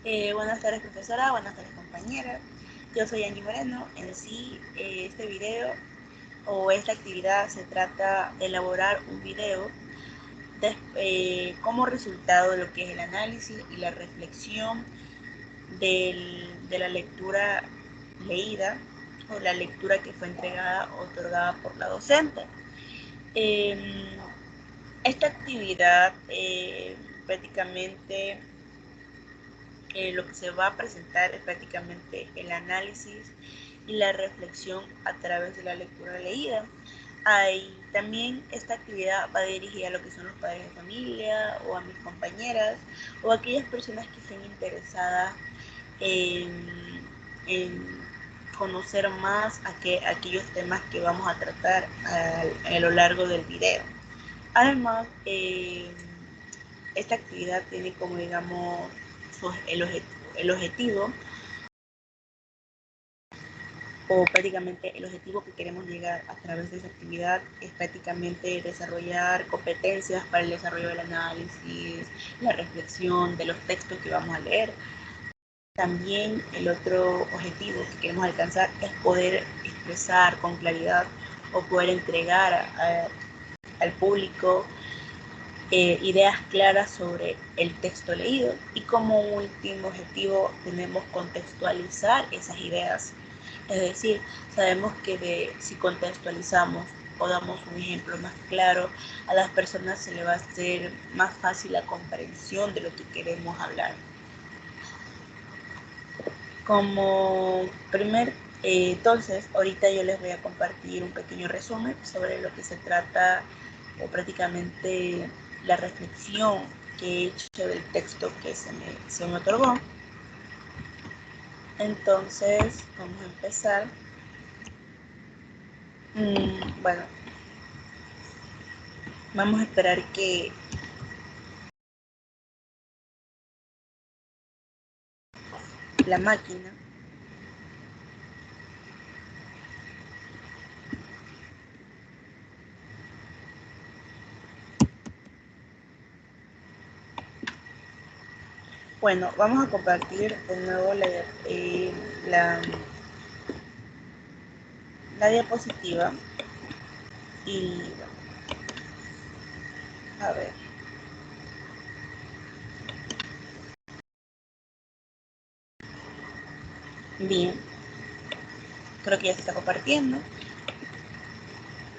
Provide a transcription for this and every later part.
Buenas tardes, profesora. Buenas tardes, compañera. Yo soy Angie Moreno. En sí, este video o esta actividad se trata de elaborar un video como resultado de lo que es el análisis y la reflexión de la lectura leída o la lectura que fue entregada o otorgada por la docente. Esta actividad prácticamente lo que se va a presentar es prácticamente el análisis y la reflexión a través de la lectura leída. También esta actividad va dirigida a lo que son los padres de familia o a mis compañeras o a aquellas personas que estén interesadas en conocer más aquellos temas que vamos a tratar a lo largo del video. Además, esta actividad tiene como, digamos, el objetivo o prácticamente el objetivo que queremos llegar a través de esa actividad es prácticamente desarrollar competencias para el desarrollo del análisis, la reflexión de los textos que vamos a leer. También el otro objetivo que queremos alcanzar es poder expresar con claridad o poder entregar al público ideas claras sobre el texto leído, y como último objetivo tenemos contextualizar esas ideas. Es decir, sabemos que si contextualizamos o damos un ejemplo más claro, a las personas se le va a hacer más fácil la comprensión de lo que queremos hablar. Entonces, ahorita yo les voy a compartir un pequeño resumen sobre lo que se trata o prácticamente la reflexión que he hecho del texto que se me otorgó. Entonces, vamos a empezar. Bueno, vamos a esperar que la máquina Bueno, vamos a compartir de nuevo la diapositiva y a ver. Bien, creo que ya se está compartiendo.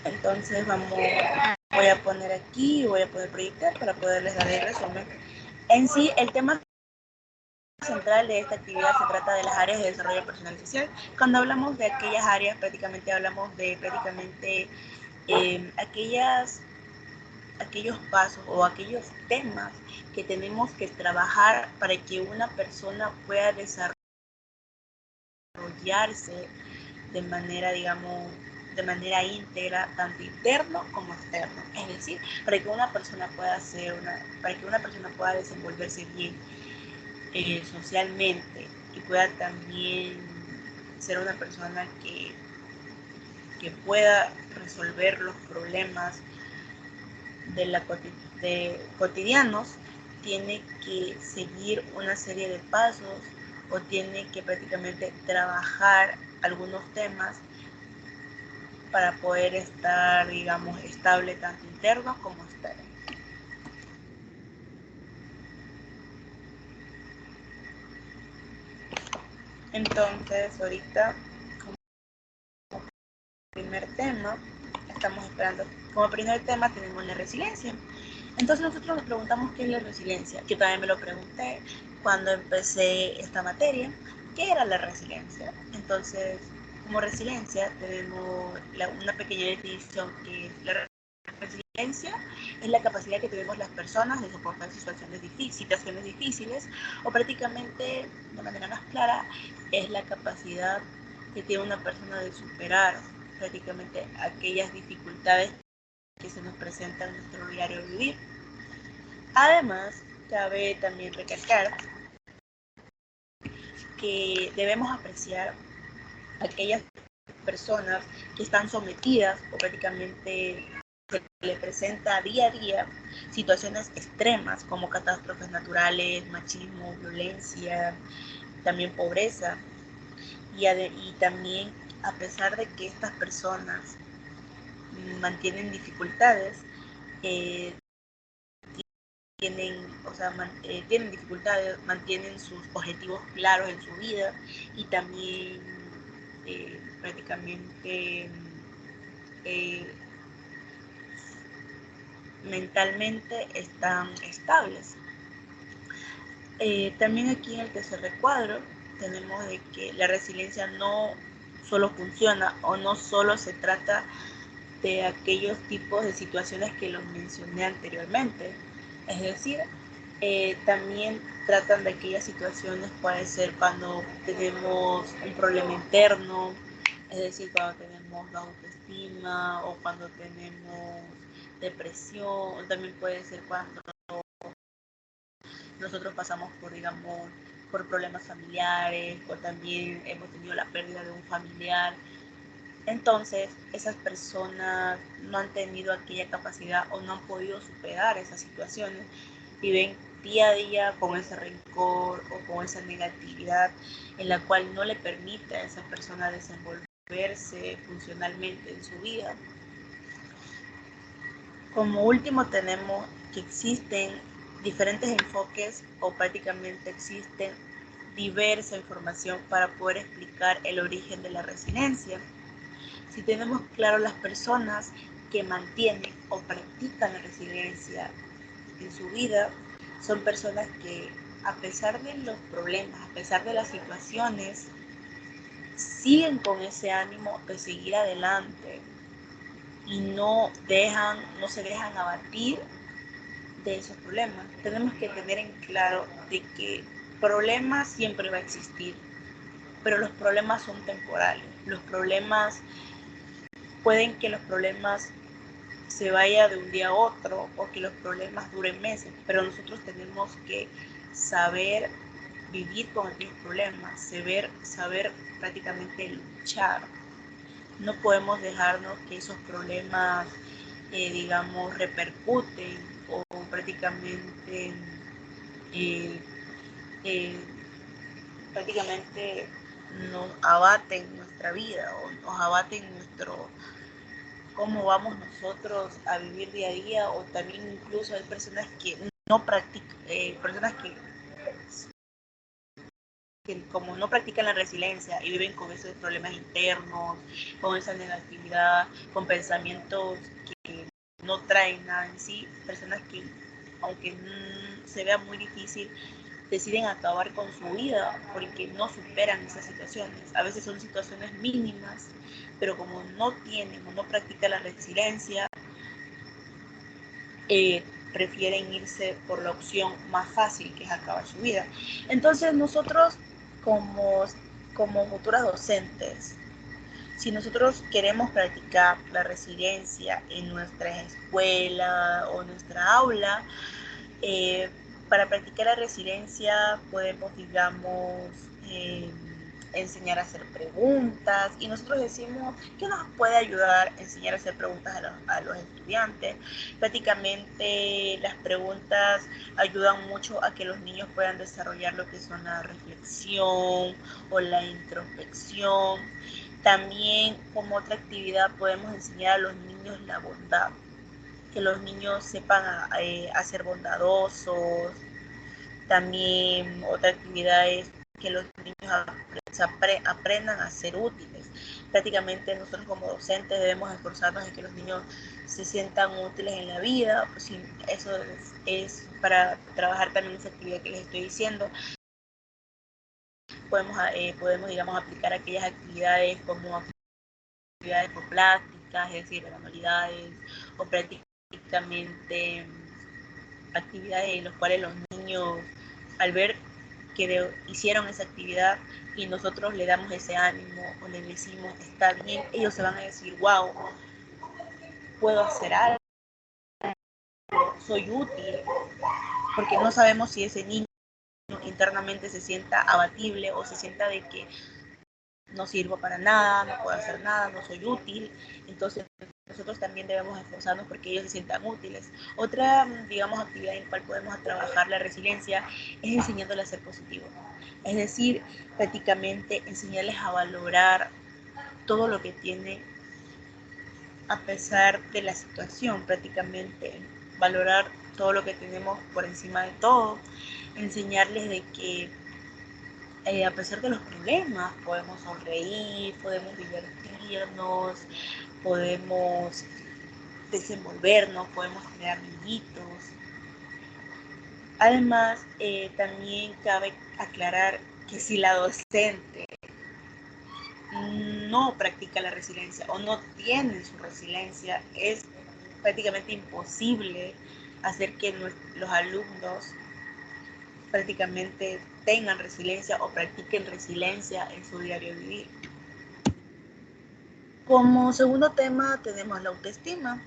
Entonces voy a poner aquí, voy a poder proyectar para poderles dar el resumen. En sí, el tema central de esta actividad se trata de las áreas de desarrollo personal y social. Cuando hablamos de aquellas áreas, prácticamente hablamos de aquellos pasos o aquellos temas que tenemos que trabajar para que una persona pueda desarrollarse de manera, digamos, de manera íntegra, tanto interno como externo. Es decir, para que una persona pueda desenvolverse bien socialmente y pueda también ser una persona que pueda resolver los problemas de cotidianos, tiene que seguir una serie de pasos o tiene que prácticamente trabajar algunos temas para poder estar, digamos, estable tanto interno como externo. Entonces, ahorita, como primer tema, como primer tema tenemos la resiliencia. Entonces nosotros nos preguntamos qué es la resiliencia, que también me lo pregunté cuando empecé esta materia, ¿qué era la resiliencia? Entonces, como resiliencia tenemos una pequeña definición que es la resiliencia es la capacidad que tenemos las personas de soportar situaciones difíciles, o prácticamente de manera más clara es la capacidad que tiene una persona de superar prácticamente aquellas dificultades que se nos presentan en nuestro diario vivir. Además, cabe también recalcar que debemos apreciar a aquellas personas que están sometidas o prácticamente se le presenta día a día situaciones extremas como catástrofes naturales, machismo, violencia, también pobreza. Y también, a pesar de que estas personas mantienen dificultades, eh, tienen dificultades, mantienen sus objetivos claros en su vida y también prácticamente mentalmente están estables. También aquí en el tercer recuadro tenemos de que la resiliencia no solo funciona o no solo se trata de aquellos tipos de situaciones que los mencioné anteriormente. Es decir, también tratan de aquellas situaciones, puede ser cuando tenemos un problema interno, es decir, cuando tenemos baja autoestima o cuando tenemos depresión, o también puede ser cuando nosotros pasamos por, digamos, por problemas familiares o también hemos tenido la pérdida de un familiar. Entonces, esas personas no han tenido aquella capacidad o no han podido superar esas situaciones. Viven día a día con ese rencor o con esa negatividad en la cual no le permite a esa persona desenvolverse funcionalmente en su vida. Como último tenemos que existen diferentes enfoques o prácticamente existen diversa información para poder explicar el origen de la resiliencia. Si tenemos claro las personas que mantienen o practican la resiliencia en su vida, son personas que a pesar de los problemas, a pesar de las situaciones, siguen con ese ánimo de seguir adelante y no se dejan abatir de esos problemas. Tenemos que tener en claro de que problemas siempre va a existir, pero los problemas son temporales. Pueden que los problemas se vaya de un día a otro o que los problemas duren meses, pero nosotros tenemos que saber vivir con aquellos problemas, saber prácticamente luchar. No podemos dejarnos que esos problemas, digamos, repercuten o prácticamente eh, eh, prácticamente nos abaten nuestra vida o nos abaten cómo vamos nosotros a vivir día a día, o también incluso hay personas que no practican, que como no practican la resiliencia y viven con esos problemas internos, con esa negatividad, con pensamientos que no traen nada en sí, personas que aunque se vea muy difícil, deciden acabar con su vida porque no superan esas situaciones. A veces son situaciones mínimas, pero como no tienen o no practican la resiliencia, prefieren irse por la opción más fácil, que es acabar su vida. Entonces nosotros como futuras docentes, si nosotros queremos practicar la resiliencia en nuestra escuela o nuestra aula, para practicar la resiliencia podemos, digamos, enseñar a hacer preguntas, y nosotros decimos que nos puede ayudar a enseñar a hacer preguntas a los estudiantes. Prácticamente las preguntas ayudan mucho a que los niños puedan desarrollar lo que son la reflexión o la introspección. También como otra actividad podemos enseñar a los niños la bondad, que los niños sepan a ser bondadosos. También otra actividad es que los niños aprendan a ser útiles. Prácticamente nosotros como docentes debemos esforzarnos en que los niños se sientan útiles en la vida. Pues sí, eso es para trabajar también esa actividad que les estoy diciendo. Podemos digamos, aplicar aquellas actividades como actividades por plásticas, es decir, manualidades, o prácticamente actividades en las cuales los niños, al ver que hicieron esa actividad y nosotros le damos ese ánimo o le decimos está bien, ellos se van a decir wow, puedo hacer algo, soy útil, porque no sabemos si ese niño internamente se sienta abatible o se sienta de que no sirvo para nada, no puedo hacer nada, no soy útil. Entonces nosotros también debemos esforzarnos porque ellos se sientan útiles. Otra, digamos, actividad en la cual podemos trabajar la resiliencia es enseñándoles a ser positivos. Es decir, prácticamente enseñarles a valorar todo lo que tiene a pesar de la situación, prácticamente valorar todo lo que tenemos por encima de todo, enseñarles de que a pesar de los problemas podemos sonreír, podemos divertirnos, podemos desenvolvernos, podemos tener amiguitos. Además, también cabe aclarar que si la docente no practica la resiliencia o no tiene su resiliencia, es prácticamente imposible hacer que los alumnos prácticamente tengan resiliencia o practiquen resiliencia en su diario vivir. Como segundo tema tenemos la autoestima.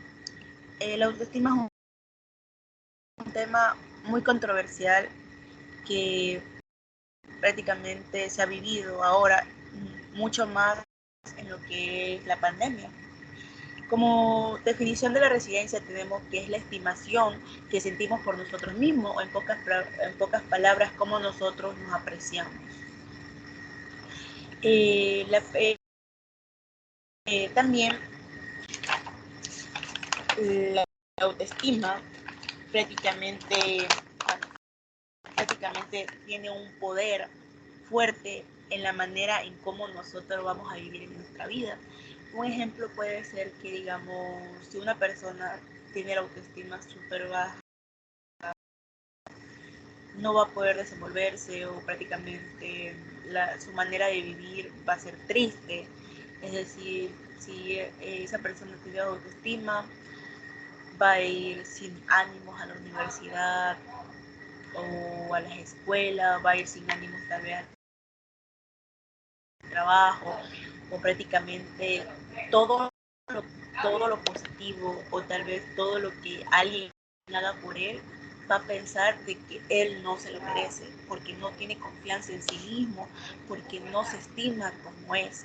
La autoestima es un tema muy controversial que prácticamente se ha vivido ahora mucho más en lo que es la pandemia. Como definición de la resiliencia tenemos que es la estimación que sentimos por nosotros mismos o en pocas palabras cómo nosotros nos apreciamos. También la autoestima prácticamente tiene un poder fuerte en la manera en cómo nosotros vamos a vivir en nuestra vida. Un ejemplo puede ser que, digamos, si una persona tiene la autoestima súper baja, no va a poder desenvolverse o prácticamente su manera de vivir va a ser triste. Es decir, si esa persona tiene autoestima, va a ir sin ánimos a la universidad o a las escuelas, va a ir sin ánimos tal vez al trabajo, o prácticamente todo lo positivo o tal vez todo lo que alguien haga por él, va a pensar de que él no se lo merece, porque no tiene confianza en sí mismo, porque no se estima como es.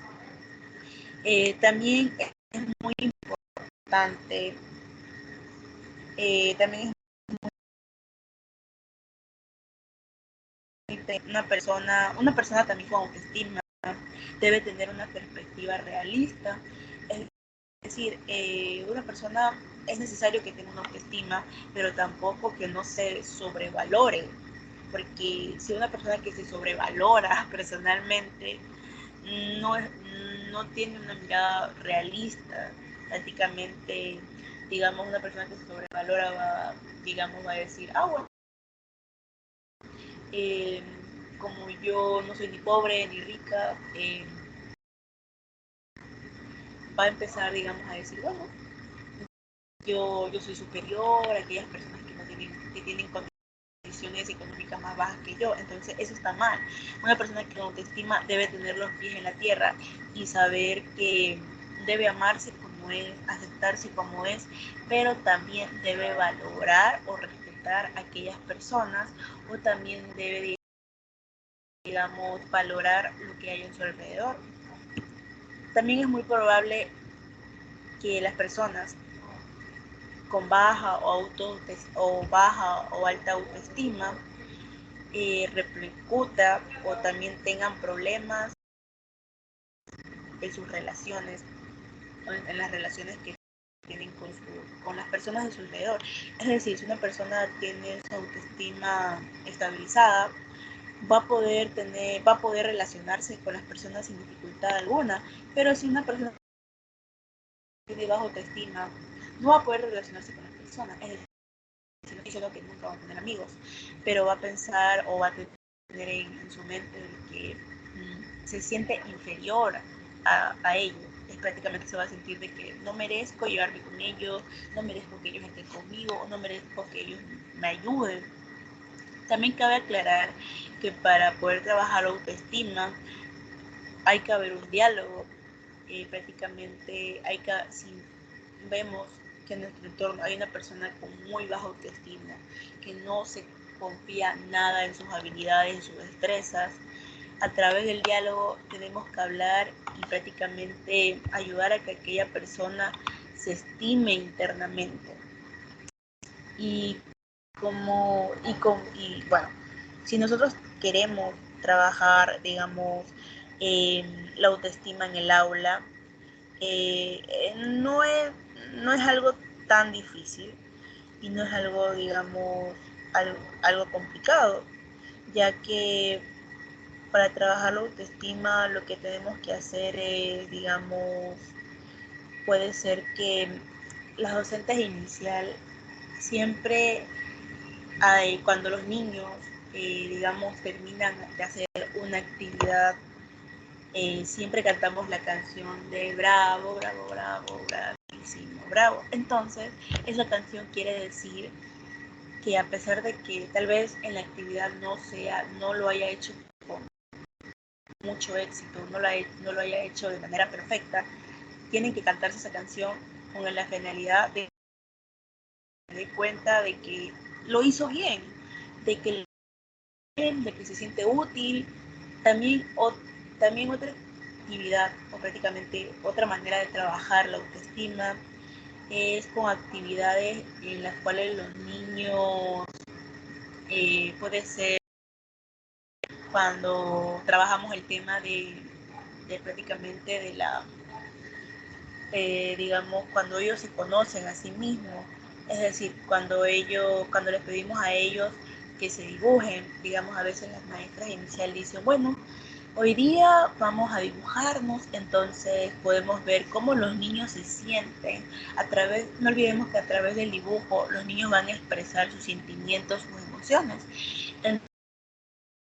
También es muy importante, también es una persona también con autoestima debe tener una perspectiva realista. Es decir, una persona es necesario que tenga una autoestima, pero tampoco que no se sobrevalore, porque si una persona que se sobrevalora personalmente no, no tiene una mirada realista, prácticamente, digamos, una persona que se sobrevalora va a decir, bueno, como yo no soy ni pobre ni rica, va a empezar, digamos, a decir, bueno, yo soy superior a aquellas personas que tienen condiciones económicas más bajas que yo, entonces eso está mal. Una persona que con autoestima debe tener los pies en la tierra y saber que debe amarse como es, aceptarse como es, pero también debe valorar o respetar a aquellas personas o también debe, digamos, valorar lo que hay en su alrededor. También es muy probable que las personas con baja o alta autoestima repercuta o también tengan problemas en sus relaciones, en las relaciones que tienen con las personas de su alrededor. Es decir, si una persona tiene su autoestima estabilizada, va a poder relacionarse con las personas sin dificultad alguna, pero si una persona tiene baja autoestima, no va a poder relacionarse con las personas. Es decir, no estoy diciendo que nunca va a tener amigos, pero va a pensar o va a tener en su mente que se siente inferior a ellos. Es prácticamente se va a sentir de que no merezco llevarme con ellos, no merezco que ellos estén conmigo, no merezco que ellos me ayuden. También cabe aclarar que para poder trabajar la autoestima hay que haber un diálogo. Prácticamente si vemos que en nuestro entorno hay una persona con muy baja autoestima, que no se confía nada en sus habilidades, en sus destrezas, a través del diálogo tenemos que hablar y prácticamente ayudar a que aquella persona se estime internamente. Y bueno, si nosotros queremos trabajar, digamos, la autoestima en el aula, no es algo tan difícil y no es algo, digamos, algo complicado, ya que para trabajar la autoestima lo que tenemos que hacer es, digamos, puede ser que las docentes inicial siempre cuando los niños, digamos, terminan de hacer una actividad, siempre cantamos la canción de bravo, bravo, bravo, bravísimo, bravo. Entonces, esa canción quiere decir que a pesar de que tal vez en la actividad no lo haya hecho con mucho éxito, no lo haya hecho de manera perfecta, tienen que cantarse esa canción con la finalidad de dar cuenta de que lo hizo bien, de que se siente útil. También otra actividad o prácticamente otra manera de trabajar la autoestima es con actividades en las cuales los niños, puede ser cuando trabajamos el tema de prácticamente de la, digamos, cuando ellos se conocen a sí mismos, es decir, cuando les pedimos a ellos que se dibujen, digamos, a veces las maestras inicial dicen, bueno, hoy día vamos a dibujarnos, entonces podemos ver cómo los niños se sienten. No olvidemos que a través del dibujo los niños van a expresar sus sentimientos, sus emociones.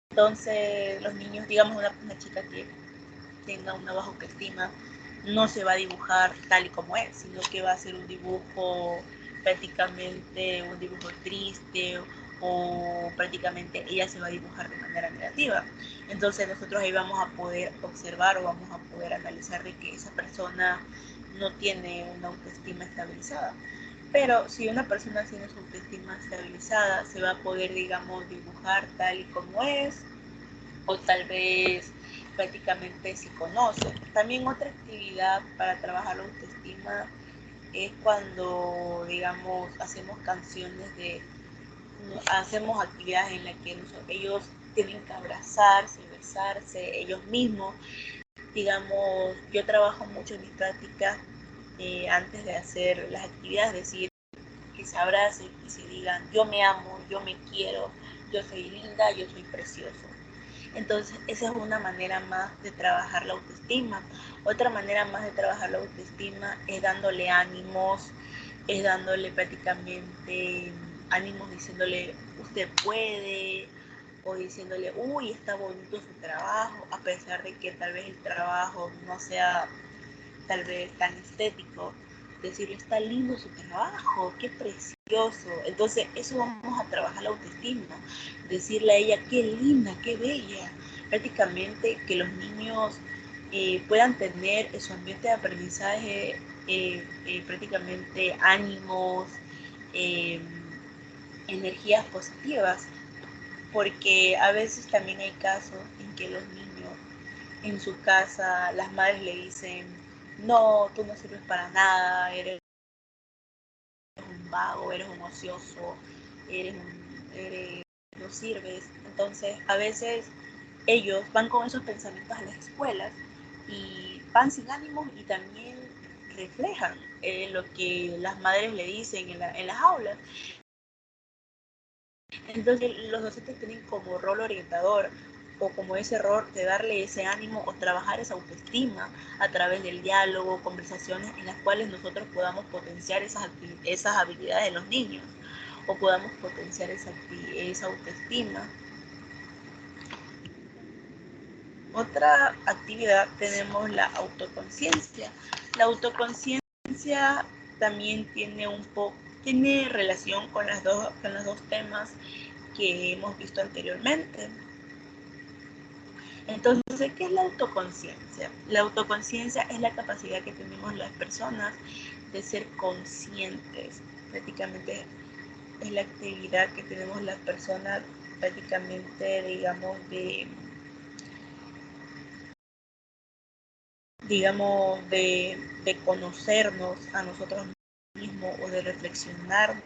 Entonces los niños, digamos una chica que tenga una baja autoestima, no se va a dibujar tal y como es, sino que va a ser un dibujo prácticamente un dibujo triste o prácticamente ella se va a dibujar de manera negativa. Entonces nosotros ahí vamos a poder observar o vamos a poder analizar de que esa persona no tiene una autoestima estabilizada. Pero si una persona tiene su autoestima estabilizada, se va a poder, digamos, dibujar tal y como es, o tal vez prácticamente si conoce. También otra actividad para trabajar la autoestima es cuando, digamos, hacemos actividades en las que ellos tienen que abrazarse, besarse ellos mismos. Digamos, yo trabajo mucho en mis prácticas, antes de hacer las actividades, decir que se abracen y se digan, yo me amo, yo me quiero, yo soy linda, yo soy precioso. Entonces, esa es una manera más de trabajar la autoestima. Otra manera más de trabajar la autoestima es dándole ánimos, es dándole prácticamente ánimos diciéndole, usted puede, o diciéndole, uy, está bonito su trabajo, a pesar de que tal vez el trabajo no sea tal vez tan estético, decirle, está lindo su trabajo, qué precioso. Entonces, eso vamos a trabajar la autoestima, decirle a ella, qué linda, qué bella. Prácticamente que los niños puedan tener en su ambiente de aprendizaje prácticamente ánimos, eh, energías positivas, porque a veces también hay casos en que los niños en su casa, las madres le dicen, no, tú no sirves para nada, eres un vago, eres un ocioso, no sirves. Entonces, a veces ellos van con esos pensamientos a las escuelas y van sin ánimo y también reflejan lo que las madres le dicen en las aulas. Entonces los docentes tienen como rol orientador o como ese rol de darle ese ánimo o trabajar esa autoestima a través del diálogo, conversaciones en las cuales nosotros podamos potenciar esas habilidades de los niños o podamos potenciar esa autoestima. Otra actividad tenemos la autoconciencia. La autoconciencia también tiene relación con los dos temas que hemos visto anteriormente. Entonces, ¿qué es la autoconciencia? La autoconciencia es la capacidad que tenemos las personas de ser conscientes. Prácticamente es la actividad que tenemos las personas prácticamente, digamos, digamos, de conocernos a nosotros mismos o de reflexionarnos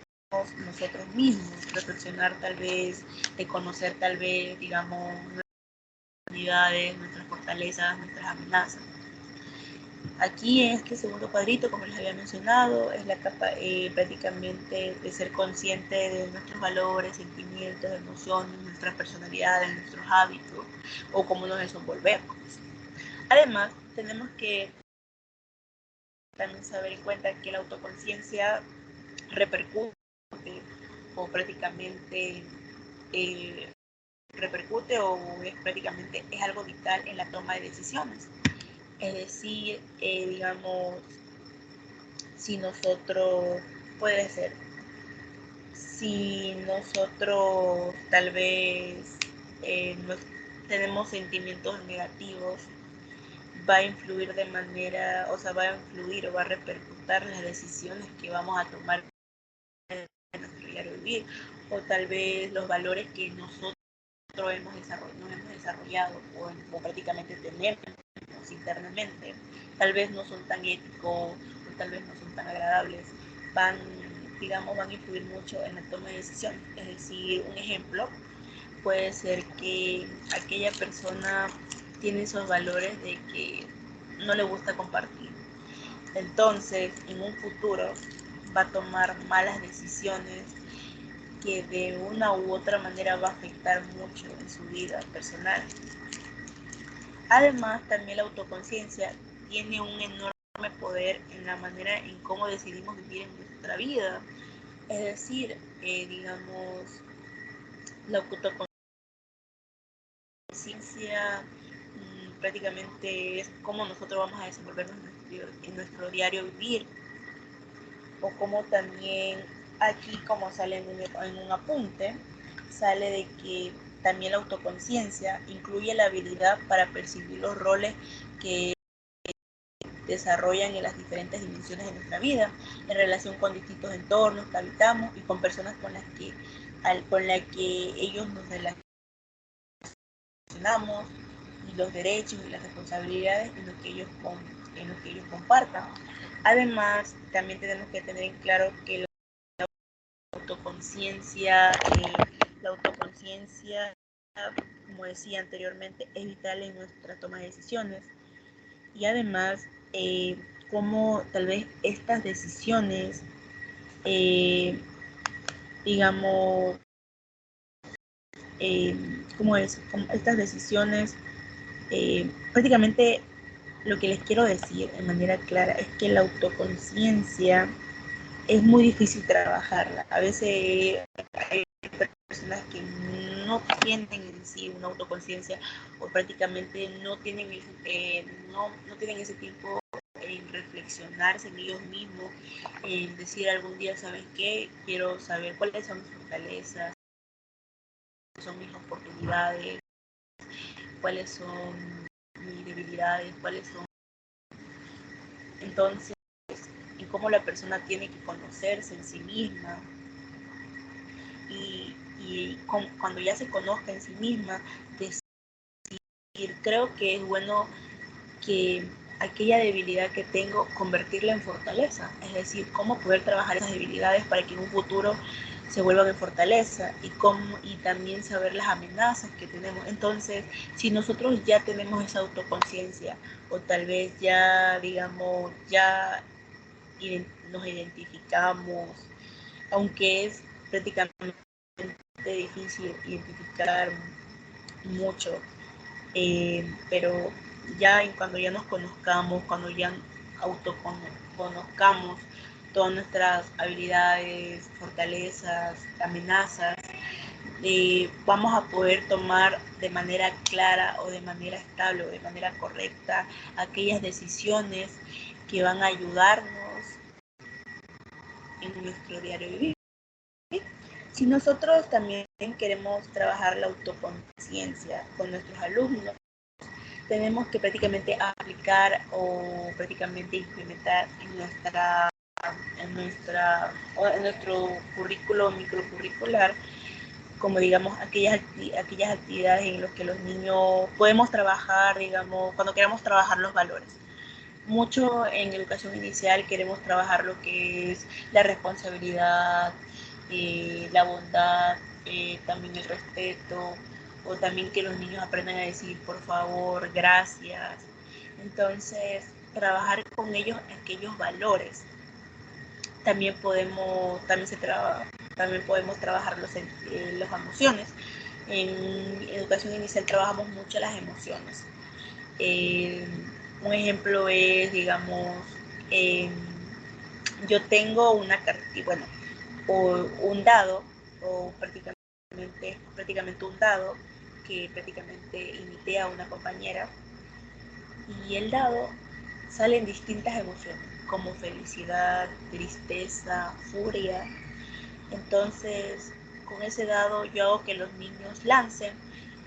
nosotros mismos, reflexionar tal vez, de conocer tal vez, digamos, nuestras habilidades, nuestras fortalezas, nuestras amenazas. Aquí en este segundo cuadrito, como les había mencionado, es la etapa prácticamente de ser consciente de nuestros valores, sentimientos, emociones, nuestras personalidades, nuestros hábitos o cómo nos desenvolvemos. Además, tenemos que también saber en cuenta que la autoconciencia repercute o prácticamente repercute o es prácticamente es algo vital en la toma de decisiones. Es decir, digamos, si nosotros, puede ser, si nosotros tal vez no tenemos sentimientos negativos, va a influir de manera, o sea, va a influir o va a repercutir las decisiones que vamos a tomar en nuestro diario vivir, o tal vez los valores que nosotros nos hemos desarrollado o prácticamente tenemos internamente, tal vez no son tan éticos o tal vez no son tan agradables, van a influir mucho en la toma de decisiones. Es decir, un ejemplo puede ser que aquella persona tiene esos valores de que no le gusta compartir. Entonces, en un futuro va a tomar malas decisiones que de una u otra manera va a afectar mucho en su vida personal. Además, también la autoconciencia tiene un enorme poder en la manera en cómo decidimos vivir en nuestra vida. Es decir, digamos, la autoconciencia prácticamente es cómo nosotros vamos a desenvolvernos en nuestro diario vivir, o como también aquí, como sale en un apunte, sale de que también la autoconciencia incluye la habilidad para percibir los roles que desarrollan en las diferentes dimensiones de nuestra vida, en relación con distintos entornos que habitamos y con personas con las que ellos nos relacionamos, y los derechos y las responsabilidades en los que ellos compartan. Además, también tenemos que tener en claro que la autoconciencia, como decía anteriormente, es vital en nuestra toma de decisiones. Y además, cómo tal vez estas decisiones, digamos, como estas decisiones, prácticamente lo que les quiero decir de manera clara es que la autoconciencia es muy difícil trabajarla. A veces hay personas que no tienen en sí una autoconciencia o prácticamente no tienen ese tiempo en reflexionarse en ellos mismos, en decir algún día, ¿saben qué? Quiero saber cuáles son mis fortalezas, cuáles son mis oportunidades, cuáles son mis debilidades, cuáles son. Entonces, y cómo la persona tiene que conocerse en sí misma y cuando ya se conozca en sí misma, decir, creo que es bueno que aquella debilidad que tengo, convertirla en fortaleza, es decir, cómo poder trabajar esas debilidades para que en un futuro se vuelvan en fortaleza y también saber las amenazas que tenemos. Entonces, si nosotros ya tenemos esa autoconciencia o tal vez ya, digamos, ya nos identificamos, aunque es prácticamente difícil identificar mucho, pero ya cuando ya nos conozcamos, cuando ya autoconozcamos todas nuestras habilidades, fortalezas, amenazas, vamos a poder tomar de manera clara o de manera estable o de manera correcta aquellas decisiones que van a ayudarnos en nuestro diario vivir. Si nosotros también queremos trabajar la autoconciencia con nuestros alumnos, tenemos que prácticamente aplicar o prácticamente implementar en nuestro currículo microcurricular, como digamos aquellas actividades en las que los niños podemos trabajar, digamos, cuando queramos trabajar los valores. mucho en educación inicial queremos trabajar lo que es la responsabilidad, la bondad, también el respeto, o también que los niños aprendan a decir por favor, gracias. Entonces, trabajar con ellos aquellos valores. También podemos trabajar las emociones. En educación inicial trabajamos mucho las emociones. Un ejemplo es, digamos, yo tengo una cartilla, bueno, o un dado, o prácticamente un dado, que prácticamente imité a una compañera, y el dado sale en distintas emociones, como felicidad, tristeza, furia. Entonces, con ese dado yo hago que los niños lancen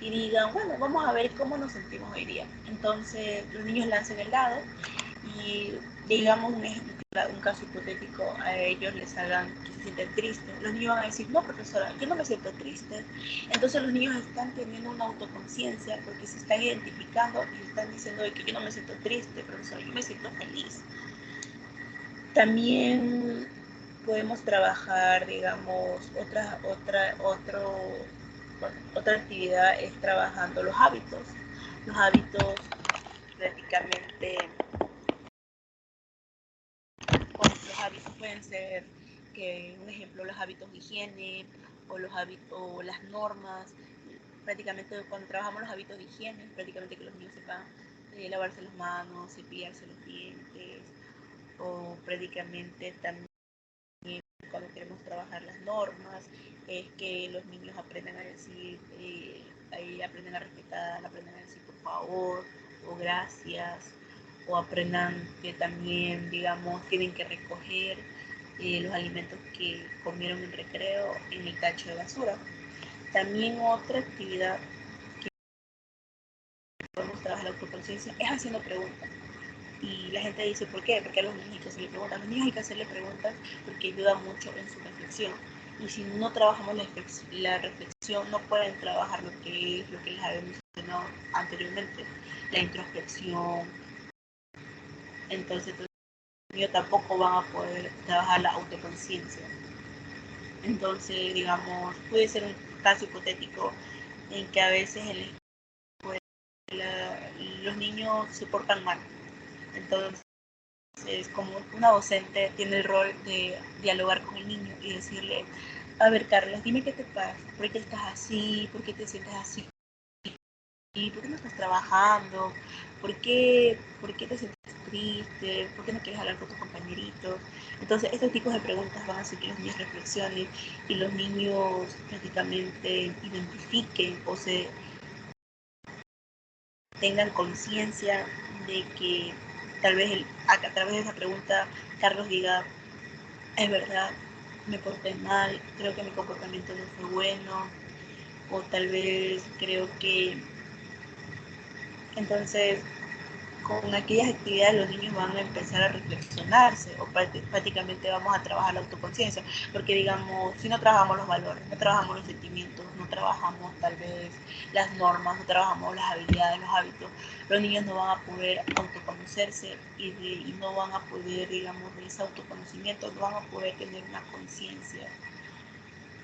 y digan, bueno, vamos a ver cómo nos sentimos hoy día. Entonces, los niños lancen el dado y digamos un caso hipotético, a ellos les hagan que se sienten tristes. Los niños van a decir, no, profesora, yo no me siento triste. Entonces los niños están teniendo una autoconciencia porque se están identificando y están diciendo que yo no me siento triste, profesora, yo me siento feliz. También podemos trabajar, digamos, otra actividad es trabajando los hábitos. Los hábitos prácticamente, los hábitos pueden ser, que un ejemplo, los hábitos de higiene o los hábitos o las normas. Prácticamente cuando trabajamos los hábitos de higiene, prácticamente que los niños sepan lavarse las manos, cepillarse los dientes, o prácticamente también cuando queremos trabajar las normas, es que los niños aprendan a decir, ahí aprenden a respetar, aprendan a decir por favor o gracias, o aprendan que también, digamos, tienen que recoger los alimentos que comieron en recreo en el tacho de basura. También otra actividad que podemos trabajar la autoconciencia es haciendo preguntas. Y la gente dice, ¿por qué? Porque a los niños hay que hacerle preguntas. A los niños hay que hacerle preguntas porque ayuda mucho en su reflexión. Y si no trabajamos la reflexión, no pueden trabajar lo que les había mencionado anteriormente, la introspección. Entonces, los niños tampoco van a poder trabajar la autoconciencia. Entonces, digamos, puede ser un caso hipotético en que a veces en la escuela los niños se portan mal. Entonces, como una docente tiene el rol de dialogar con el niño y decirle, a ver, Carlos, dime qué te pasa, por qué estás así, por qué te sientes así, por qué no estás trabajando, por qué te sientes triste, por qué no quieres hablar con tus compañeritos. Entonces, estos tipos de preguntas van a hacer que los niños reflexionen y los niños prácticamente identifiquen o se tengan conciencia de que tal vez a través de esa pregunta Carlos diga, es verdad, me porté mal, creo que mi comportamiento no fue bueno, o tal vez creo que entonces con aquellas actividades los niños van a empezar a reflexionarse o prácticamente vamos a trabajar la autoconciencia, porque digamos, si no trabajamos los valores, no trabajamos los sentimientos, no trabajamos tal vez las normas, no trabajamos las habilidades, los hábitos, los niños no van a poder autoconocerse y no van a poder, digamos, de ese autoconocimiento, no van a poder tener una conciencia.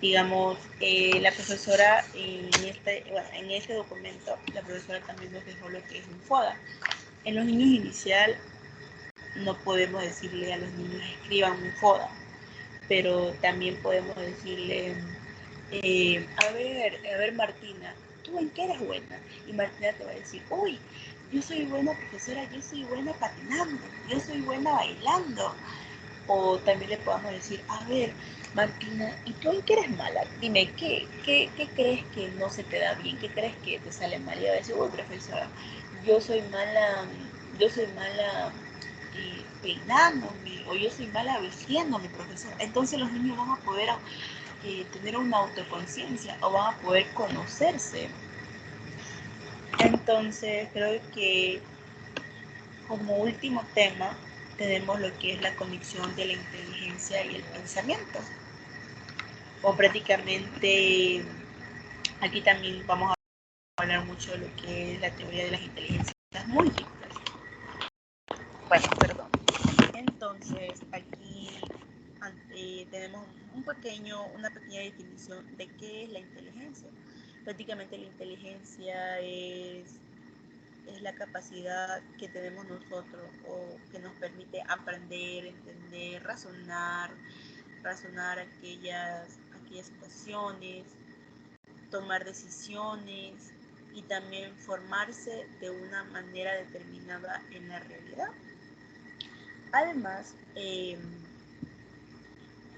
Digamos, la profesora en este documento, la profesora también nos dejó lo que es un FODA. En los niños inicial no podemos decirle a los niños escriban un FODA, pero también podemos decirle, a ver Martina, ¿tú en qué eres buena? Y Martina te va a decir, uy, yo soy buena profesora, yo soy buena patinando, yo soy buena bailando. O también le podamos decir, a ver, Martina, ¿y tú en qué eres mala? Dime, ¿qué crees que no se te da bien? ¿Qué crees que te sale mal? Y va a decir, uy, profesora, yo soy mala peinándome, o yo soy mala vistiéndome, profesora. Entonces los niños van a poder tener una autoconciencia o van a poder conocerse. Entonces creo que como último tema tenemos lo que es la conexión de la inteligencia y el pensamiento. O prácticamente aquí también vamos a hablar mucho de lo que es la teoría de las inteligencias múltiples. Bueno, perdón. Entonces, aquí tenemos una pequeña definición de qué es la inteligencia. Prácticamente la inteligencia es la capacidad que tenemos nosotros o que nos permite aprender, entender, razonar aquellas situaciones, tomar decisiones y también formarse de una manera determinada en la realidad. Además, en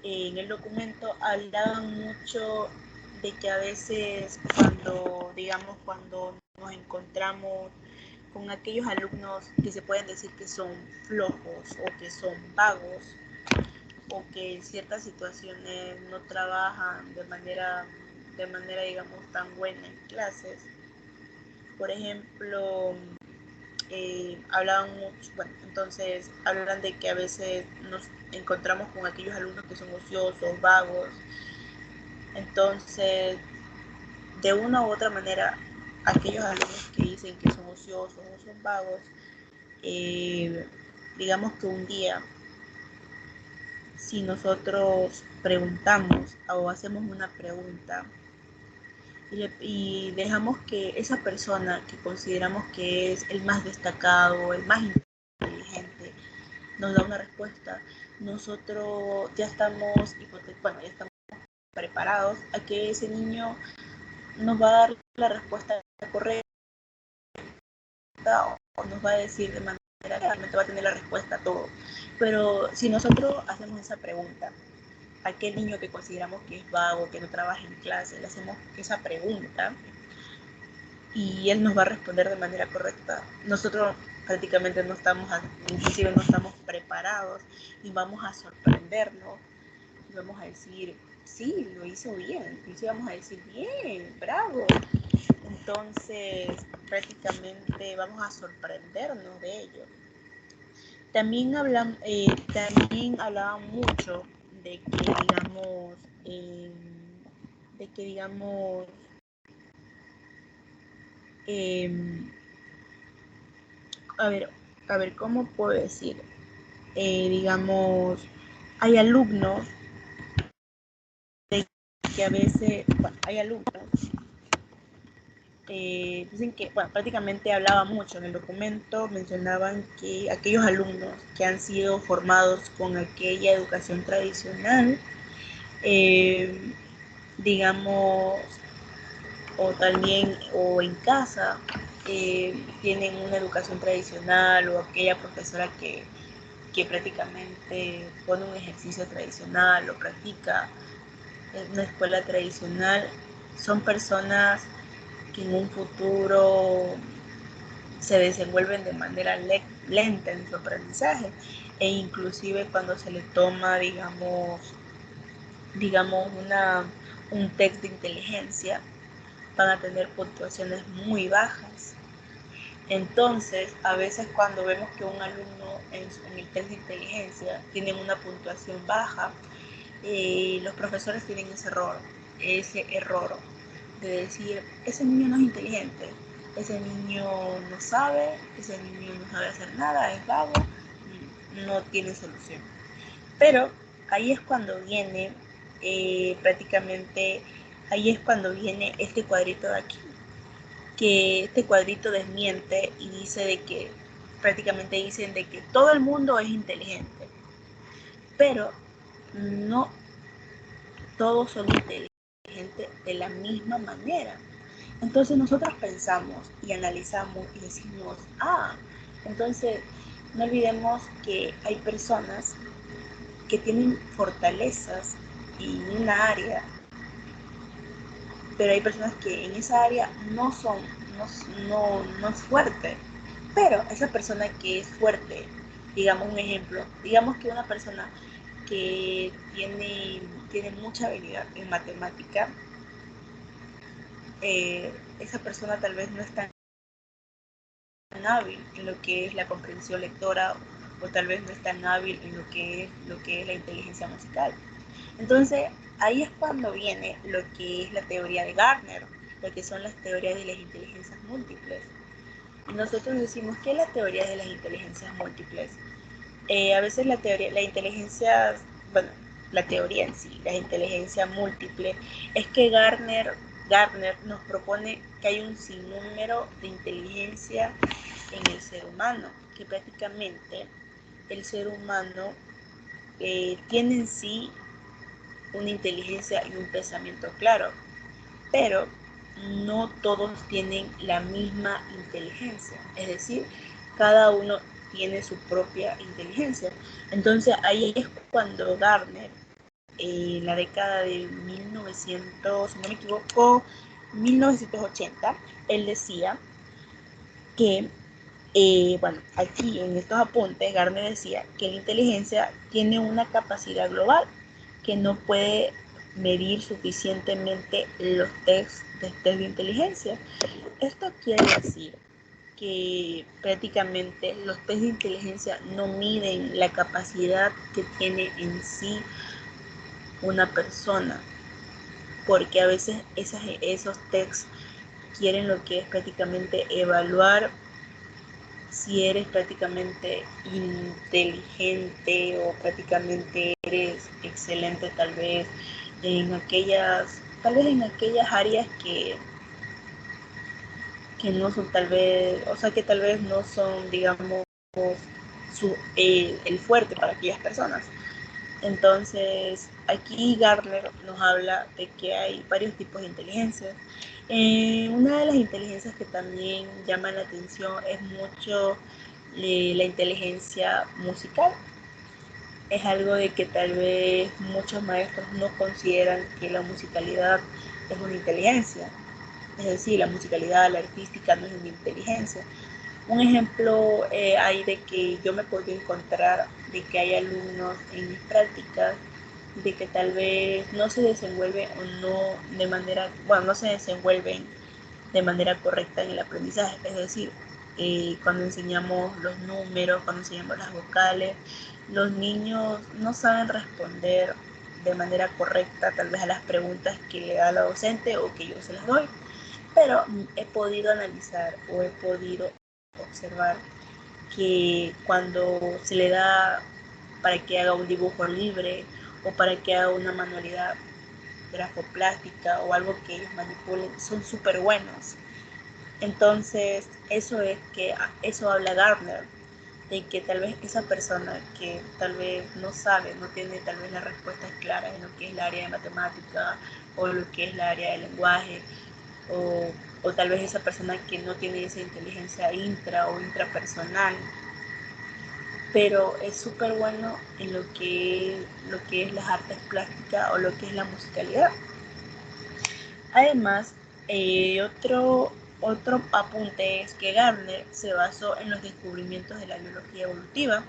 el documento hablaban mucho de que a veces cuando nos encontramos con aquellos alumnos que se pueden decir que son flojos o que son vagos o que en ciertas situaciones no trabajan de manera digamos tan buena en clases. Por ejemplo, entonces hablan de que a veces nos encontramos con aquellos alumnos que son ociosos, vagos. Entonces, de una u otra manera, aquellos alumnos que dicen que son ociosos o son vagos, digamos que un día, si nosotros preguntamos o hacemos una pregunta y dejamos que esa persona que consideramos que es el más destacado, el más inteligente, nos da una respuesta, nosotros ya estamos preparados a que ese niño nos va a dar la respuesta correcta o nos va a decir de manera que realmente va a tener la respuesta a todo. Pero si nosotros hacemos esa pregunta a aquel niño que consideramos que es vago, que no trabaja en clase, le hacemos esa pregunta y él nos va a responder de manera correcta, nosotros prácticamente inclusive no estamos preparados y vamos a sorprendernos y vamos a decir, sí, lo hizo bien, inclusive vamos a decir, bien, bravo. Entonces, prácticamente vamos a sorprendernos de ello. También hablaban mucho de que, digamos, a ver, ¿cómo puedo decir? Digamos, hay alumnos que a veces, hay alumnos dicen que, prácticamente hablaba mucho en el documento, mencionaban que aquellos alumnos que han sido formados con aquella educación tradicional, digamos, o en casa, tienen una educación tradicional o aquella profesora que prácticamente pone un ejercicio tradicional o practica en una escuela tradicional, son personas que en un futuro se desenvuelven de manera lenta en su aprendizaje e inclusive cuando se le toma, digamos un test de inteligencia, van a tener puntuaciones muy bajas. Entonces, a veces cuando vemos que un alumno en el test de inteligencia tiene una puntuación baja, los profesores tienen ese error de decir, ese niño no es inteligente, ese niño no sabe hacer nada, es vago, no tiene solución. Pero ahí es cuando viene, ahí es cuando viene este cuadrito de aquí, que este cuadrito desmiente y dice de que, prácticamente dicen de que todo el mundo es inteligente, pero no todos son inteligentes de la misma manera. Entonces nosotros pensamos y analizamos y decimos, entonces no olvidemos que hay personas que tienen fortalezas en una área, pero hay personas que en esa área no es fuerte, pero esa persona que es fuerte, digamos un ejemplo, digamos que una persona que tiene mucha habilidad en matemática, esa persona tal vez no es tan hábil en lo que es la comprensión lectora o tal vez no es tan hábil en lo que es la inteligencia musical. Entonces, ahí es cuando viene lo que es la teoría de Gardner, lo que son las teorías de las inteligencias múltiples. nosotros decimos que la teoría de las inteligencias múltiples. A veces la inteligencia, bueno, la teoría en sí, la inteligencia múltiple, es que Gardner nos propone que hay un sinnúmero de inteligencia en el ser humano, que prácticamente el ser humano tiene en sí una inteligencia y un pensamiento claro, pero no todos tienen la misma inteligencia, es decir, cada uno tiene su propia inteligencia. Entonces ahí es cuando Gardner, en la década de 1900, si no me equivoco, 1980, él decía que, bueno, aquí en estos apuntes, Gardner decía que la inteligencia tiene una capacidad global que no puede medir suficientemente los test de inteligencia. Esto quiere decir que prácticamente los test de inteligencia no miden la capacidad que tiene en sí una persona, porque a veces esos tests quieren lo que es prácticamente evaluar si eres prácticamente inteligente o prácticamente eres excelente tal vez en aquellas áreas que no son tal vez, o sea que tal vez no son, digamos, el fuerte para aquellas personas. Entonces, aquí Gardner nos habla de que hay varios tipos de inteligencia. Una de las inteligencias que también llama la atención es mucho la inteligencia musical. Es algo de que tal vez muchos maestros no consideran que la musicalidad es una inteligencia. Es decir, la musicalidad, la artística no es una inteligencia. Un ejemplo hay de que yo me podría encontrar de que hay alumnos en mis prácticas de que tal vez no se desenvuelven o no de manera, bueno, no se desenvuelven de manera correcta en el aprendizaje. Es decir, cuando enseñamos los números, cuando enseñamos las vocales, los niños no saben responder de manera correcta tal vez a las preguntas que le da la docente o que yo se las doy. Pero he podido analizar o he podido observar que cuando se le da para que haga un dibujo libre o para que haga una manualidad grafoplástica o algo que ellos manipulen, son súper buenos. Entonces, eso habla Gardner, de que tal vez esa persona que tal vez no sabe, no tiene tal vez las respuestas claras en lo que es el área de matemática o lo que es el área de lenguaje, o tal vez esa persona que no tiene esa inteligencia intra o intrapersonal, pero es súper bueno en lo que es las artes plásticas o lo que es la musicalidad. Además, otro apunte es que Gardner se basó en los descubrimientos de la biología evolutiva,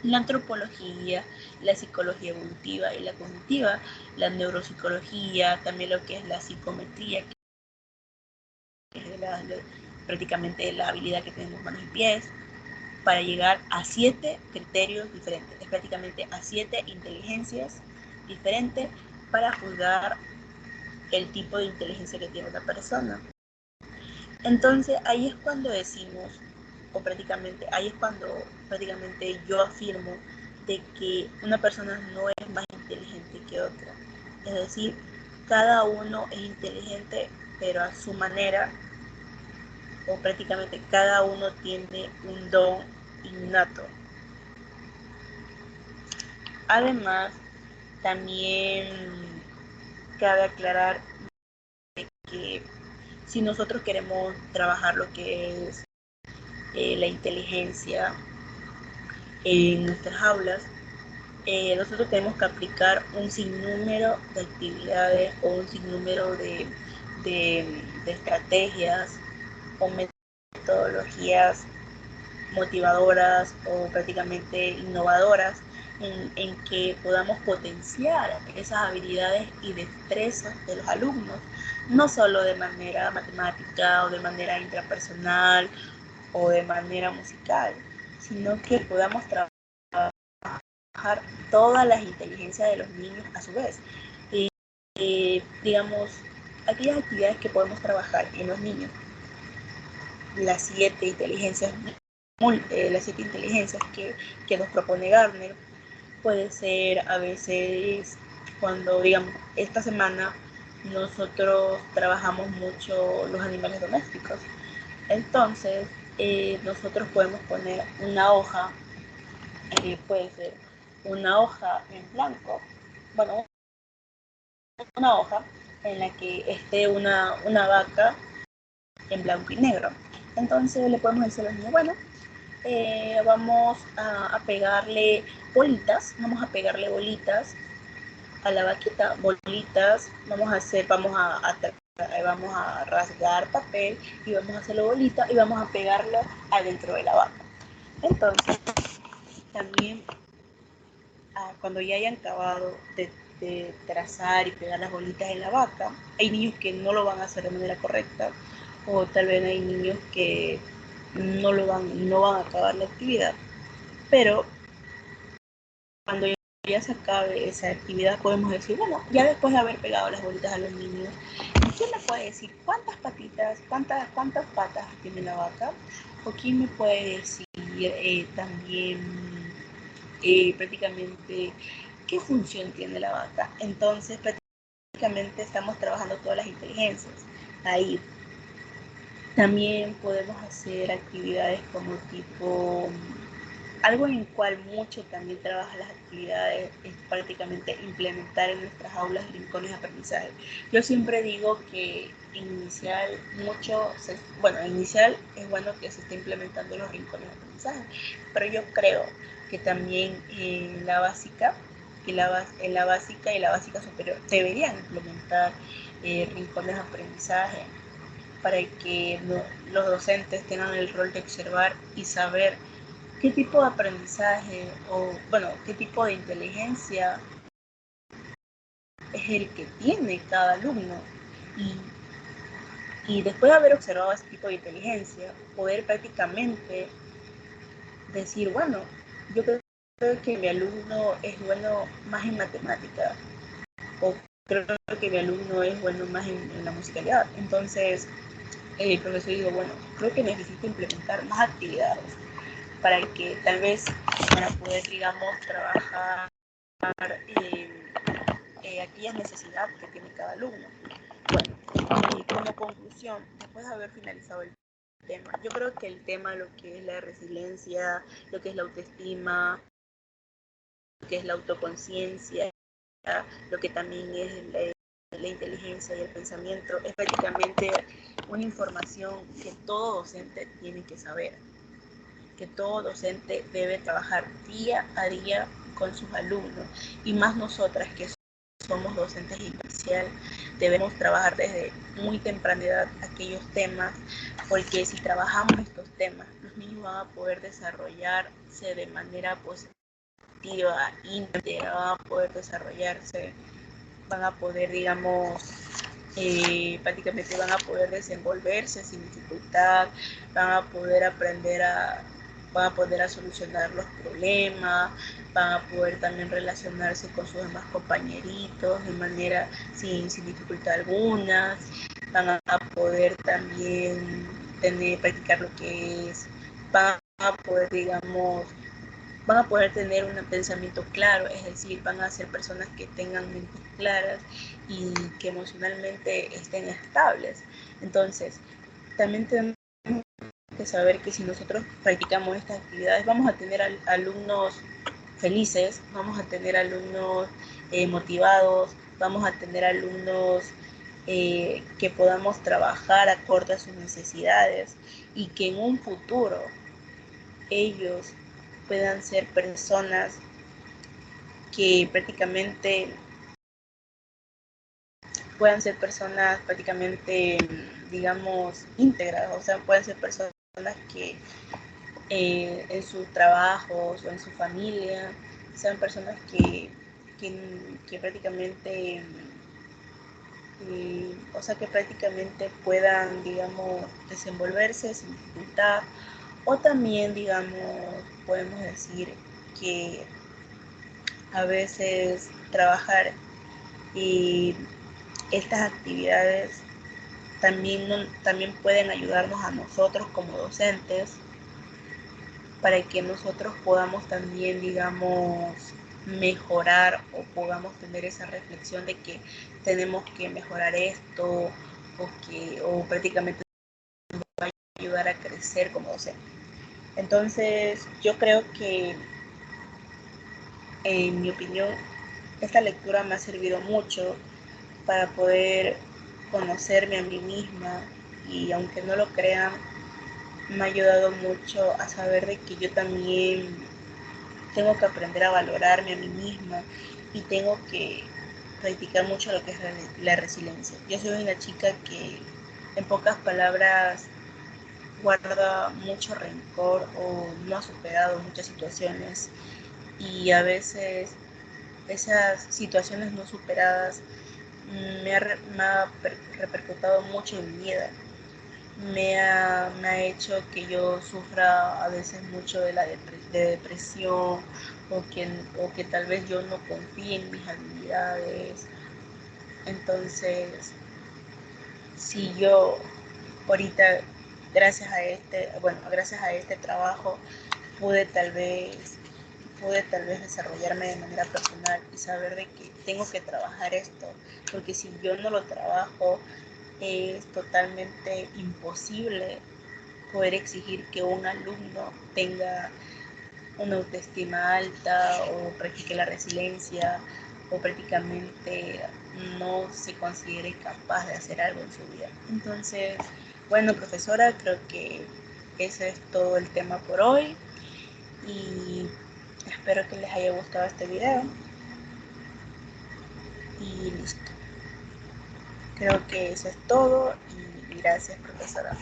la antropología, la psicología evolutiva y la cognitiva, la neuropsicología, también lo que es la psicometría, que es prácticamente la habilidad que tenemos manos y pies, para llegar a 7 criterios diferentes, es prácticamente a 7 inteligencias diferentes para juzgar el tipo de inteligencia que tiene una persona. Entonces ahí es cuando decimos, ahí es cuando prácticamente yo afirmo de que una persona no es más inteligente que otra. Es decir, cada uno es inteligente, pero a su manera, o prácticamente cada uno tiene un don innato. Además, también cabe aclarar que si nosotros queremos trabajar lo que es la inteligencia en nuestras aulas, nosotros tenemos que aplicar un sinnúmero de actividades o un sinnúmero de estrategias o metodologías motivadoras o prácticamente innovadoras en que podamos potenciar esas habilidades y destrezas de los alumnos, no solo de manera matemática o de manera intrapersonal o de manera musical, sino que podamos trabajar todas las inteligencias de los niños a su vez. Digamos, aquellas actividades que podemos trabajar en los niños las 7 inteligencias, las 7 inteligencias que nos propone Gardner. Puede ser a veces cuando, digamos, esta semana nosotros trabajamos mucho los animales domésticos. Entonces, nosotros podemos poner una hoja, puede ser una hoja en blanco, bueno, una hoja en la que esté una vaca en blanco y negro. Entonces le podemos decir a los niños, bueno, vamos a pegarle bolitas, a la vaquita, bolitas, vamos a rasgar papel y vamos a hacerlo bolita y vamos a pegarlo adentro de la vaca. Entonces, también cuando ya hayan acabado de trazar y pegar las bolitas en la vaca, hay niños que no lo van a hacer de manera correcta, o tal vez hay niños que no van a acabar la actividad, pero cuando ya se acabe esa actividad podemos decir, bueno, ya después de haber pegado las bolitas a los niños, ¿quién me puede decir cuántas patas tiene la vaca? ¿O quién me puede decir también prácticamente qué función tiene la vaca? Entonces prácticamente estamos trabajando todas las inteligencias ahí. También podemos hacer actividades como tipo, algo en el cual mucho también trabaja las actividades es prácticamente implementar en nuestras aulas rincones de aprendizaje. Yo siempre digo que inicial es bueno que se esté implementando los rincones de aprendizaje, pero yo creo que también en la básica y la básica superior deberían implementar rincones de aprendizaje para que los docentes tengan el rol de observar y saber qué tipo de aprendizaje o, bueno, qué tipo de inteligencia es el que tiene cada alumno. Y después de haber observado ese tipo de inteligencia, poder prácticamente decir, bueno, yo creo que mi alumno es bueno más en matemática, o creo que mi alumno es bueno más en la musicalidad. Entonces, el profesor dijo, bueno, creo que necesito implementar más actividades para que tal vez para poder, digamos, trabajar aquellas necesidades que tiene cada alumno. Bueno, y como conclusión, después de haber finalizado el tema, yo creo que el tema, lo que es la resiliencia, lo que es la autoestima, lo que es la autoconciencia, lo que también es la inteligencia y el pensamiento, es prácticamente una información que todo docente tiene que saber, que todo docente debe trabajar día a día con sus alumnos, y más nosotras que somos docentes inicial, debemos trabajar desde muy temprana edad aquellos temas, porque si trabajamos estos temas, los niños van a poder desarrollarse de manera positiva, íntegra, van a poder desarrollarse, van a poder, digamos, prácticamente van a poder desenvolverse sin dificultad, van a poder van a poder solucionar los problemas, van a poder también relacionarse con sus demás compañeritos de manera sin dificultad alguna, van a poder también practicar lo que es, van a poder, digamos, van a poder tener un pensamiento claro, es decir, van a ser personas que tengan mentes claras y que emocionalmente estén estables. Entonces, también tenemos que saber que si nosotros practicamos estas actividades, vamos a tener alumnos felices, vamos a tener alumnos motivados, vamos a tener alumnos que podamos trabajar acorde a sus necesidades, y que en un futuro ellos puedan ser personas que prácticamente digamos, íntegras, o sea, pueden ser personas que en sus trabajos o en su familia sean personas que prácticamente, o sea, que prácticamente puedan, digamos, desenvolverse sin dificultad, o también, digamos, podemos decir que a veces trabajar estas actividades también pueden ayudarnos a nosotros como docentes para que nosotros podamos también, digamos, mejorar o podamos tener esa reflexión de que tenemos que mejorar esto o prácticamente va a ayudar a crecer como docente. Entonces, yo creo que, en mi opinión, esta lectura me ha servido mucho para poder conocerme a mí misma y aunque no lo crean, me ha ayudado mucho a saber de que yo también tengo que aprender a valorarme a mí misma y tengo que practicar mucho lo que es la resiliencia. Yo soy una chica que, en pocas palabras, guarda mucho rencor o no ha superado muchas situaciones y a veces esas situaciones no superadas me ha repercutado mucho en mi vida. Me ha hecho que yo sufra a veces mucho de depresión o que tal vez yo no confíe en mis habilidades. Entonces, si yo ahorita, gracias a este trabajo, pude tal vez pude tal vez desarrollarme de manera personal y saber de que tengo que trabajar esto, porque si yo no lo trabajo, es totalmente imposible poder exigir que un alumno tenga una autoestima alta o practique la resiliencia o prácticamente no se considere capaz de hacer algo en su vida. Entonces, bueno, profesora, creo que ese es todo el tema por hoy y espero que les haya gustado este video y listo. Creo que eso es todo y gracias, profesora.